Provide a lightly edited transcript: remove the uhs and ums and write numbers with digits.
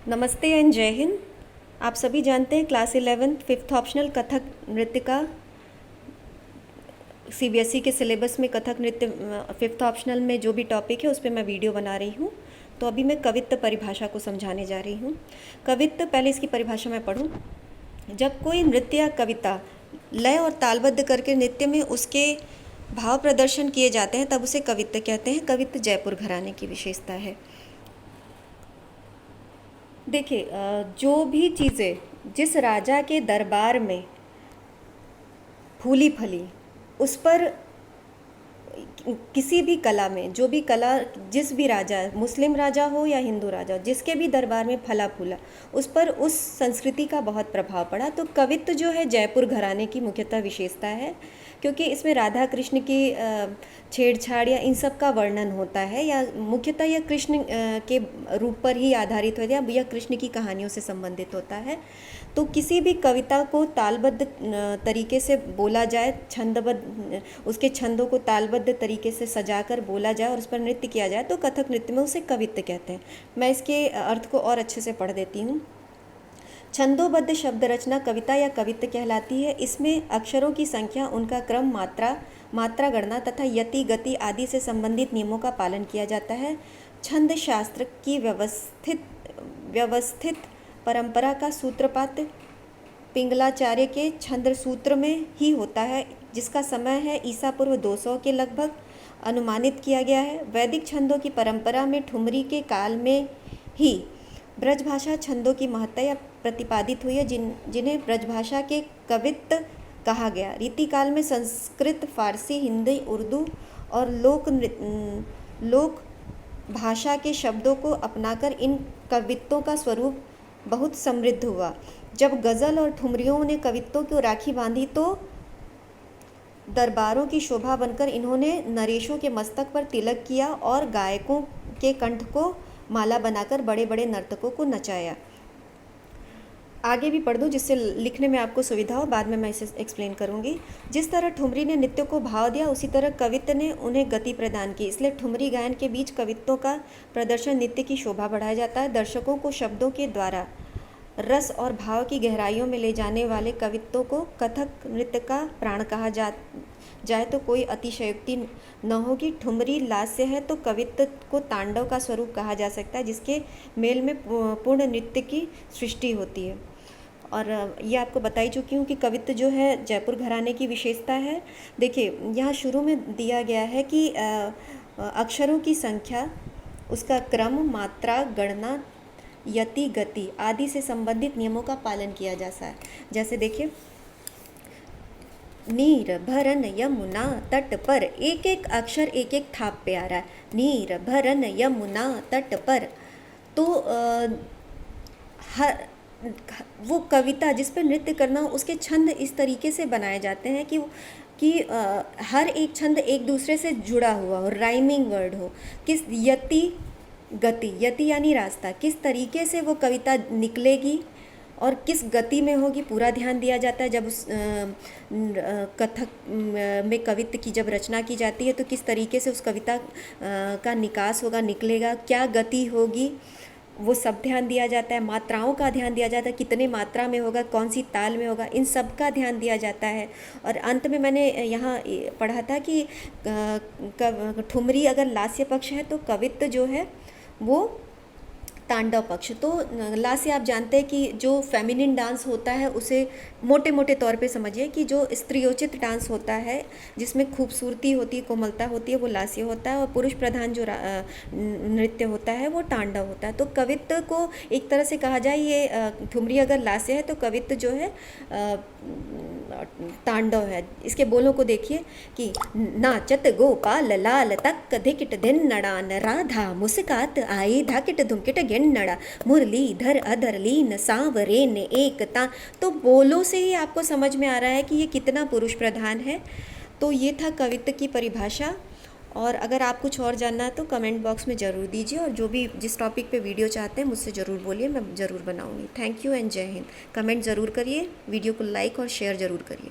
नमस्ते एंड जय हिंद। आप सभी जानते हैं क्लास 11 फिफ्थ ऑप्शनल कथक नृत्य का सीबीएसई के सिलेबस में कथक नृत्य फिफ्थ ऑप्शनल में जो भी टॉपिक है उस पर मैं वीडियो बना रही हूँ। तो अभी मैं कवित्त परिभाषा को समझाने जा रही हूँ। कवित्त, पहले इसकी परिभाषा मैं पढ़ूँ। जब कोई नृत्य या कविता लय और तालबद्ध करके नृत्य में उसके भाव प्रदर्शन किए जाते हैं तब उसे कवित्त कहते हैं। कवित्त जयपुर घराने की विशेषता है। देखिए, जो भी चीज़ें जिस राजा के दरबार में फूली फली उस पर किसी भी कला में, जो भी कला जिस भी राजा, मुस्लिम राजा हो या हिंदू राजा, जिसके भी दरबार में फला फूला उस पर उस संस्कृति का बहुत प्रभाव पड़ा। तो कवित्व जो है जयपुर घराने की मुख्यतः विशेषता है, क्योंकि इसमें राधा कृष्ण की छेड़छाड़ या इन सब का वर्णन होता है, या मुख्यतः यह कृष्ण के रूप पर ही आधारित होता है या कृष्ण की कहानियों से संबंधित होता है। तो किसी भी कविता को तालबद्ध तरीके से बोला जाए, छंदबद्ध, उसके छंदों को तालबद्ध तरीके से सजाकर बोला जाए और उस पर नृत्य किया जाए तो कथक नृत्य में उसे कवित्त कहते हैं। मैं इसके अर्थ को और अच्छे से पढ़ देती हूँ। छंदोबद्ध शब्द रचना कविता या कवित्त कहलाती है। इसमें अक्षरों की संख्या, उनका क्रम, मात्रा गणना तथा यति, गति आदि से संबंधित नियमों का पालन किया जाता है। छंद शास्त्र की व्यवस्थित परंपरा का सूत्रपात पिंगलाचार्य के छंद सूत्र में ही होता है, जिसका समय है ईसा पूर्व 200 के लगभग अनुमानित किया गया है। वैदिक छंदों की परंपरा में ठुमरी के काल में ही ब्रजभाषा छंदों की महत्ता या प्रतिपादित हुई है, जिन्हें ब्रजभाषा के कवित्त कहा गया। रीतिकाल में संस्कृत, फारसी, हिंदी, उर्दू और लोक भाषा के शब्दों को अपनाकर इन कवित्तों का स्वरूप बहुत समृद्ध हुआ। जब गज़ल और ठुमरियों ने कवित्तों को राखी बांधी तो दरबारों की शोभा बनकर इन्होंने नरेशों के मस्तक पर तिलक किया और गायकों के कंठ को माला बनाकर बड़े बड़े नर्तकों को नचाया। आगे भी पढ़ दूँ जिससे लिखने में आपको सुविधा हो, बाद में मैं इसे एक्सप्लेन करूँगी। जिस तरह ठुमरी ने नृत्य को भाव दिया, उसी तरह कवित्त ने उन्हें गति प्रदान की। इसलिए ठुमरी गायन के बीच कवित्तों का प्रदर्शन नृत्य की शोभा बढ़ाया जाता है। दर्शकों को शब्दों के द्वारा रस और भाव की गहराइयों में ले जाने वाले कवित्तों को कथक नृत्य का प्राण कहा जाए तो कोई अतिशयोक्ति न होगी। ठुमरी लास्य है तो कवित्त को तांडव का स्वरूप कहा जा सकता है, जिसके मेल में पूर्ण नृत्य की सृष्टि होती है। और ये आपको बताई चुकी हूँ कि कवित्त जो है जयपुर घराने की विशेषता है। देखिए, यहाँ शुरू में दिया गया है कि अक्षरों की संख्या, उसका क्रम, मात्रा, गणना, यति, गति आदि से संबंधित नियमों का पालन किया जाता है। जैसे देखिए, नीर भरन यमुना तट पर, एक एक अक्षर एक एक थाप पे आ रहा है। नीर भरन यमुना तट पर, तो हर वो कविता जिस पर नृत्य करना हो उसके छंद इस तरीके से बनाए जाते हैं कि हर एक छंद एक दूसरे से जुड़ा हुआ हो, राइमिंग वर्ड हो। किस यति, गति, यति यानी रास्ता, किस तरीके से वो कविता निकलेगी और किस गति में होगी, पूरा ध्यान दिया जाता है। जब उस कथक में कवित्त की जब रचना की जाती है तो किस तरीके से उस कविता का निकास होगा, निकलेगा, क्या गति होगी, वो सब ध्यान दिया जाता है। मात्राओं का ध्यान दिया जाता है, कितने मात्रा में होगा, कौन सी ताल में होगा, इन सब का ध्यान दिया जाता है। और अंत में मैंने यहाँ पढ़ा था कि ठुमरी अगर लास्य पक्ष है तो कवित्त जो है वो तांडव पक्ष। तो लास्य आप जानते हैं कि जो फेमिनिन डांस होता है उसे मोटे मोटे तौर पे समझिए कि जो स्त्रियोचित डांस होता है, जिसमें खूबसूरती होती है, कोमलता होती है, वो लास्य होता है। और पुरुष प्रधान जो नृत्य होता है वो तांडव होता है। तो कवित्त को एक तरह से कहा जाए, ये ठुमरी अगर लास्य है तो कवित्त जो है तांडव है। इसके बोलों को देखिए कि नाचत गोपाल लाल तक धिकिट धिन्नड़ान, राधा मुस्कात आई धाकिट धुमकिट गिन्नड़ा, मुरलीधर अधर लीन सांवरेन एकता। तो बोलों से ही आपको समझ में आ रहा है कि ये कितना पुरुष प्रधान है। तो ये था कवित्त की परिभाषा। और अगर आप कुछ और जानना है तो कमेंट बॉक्स में ज़रूर दीजिए, और जो भी जिस टॉपिक पे वीडियो चाहते हैं मुझसे ज़रूर बोलिए, मैं ज़रूर बनाऊंगी। थैंक यू एंड जय हिंद। कमेंट ज़रूर करिए, वीडियो को लाइक और शेयर ज़रूर करिए।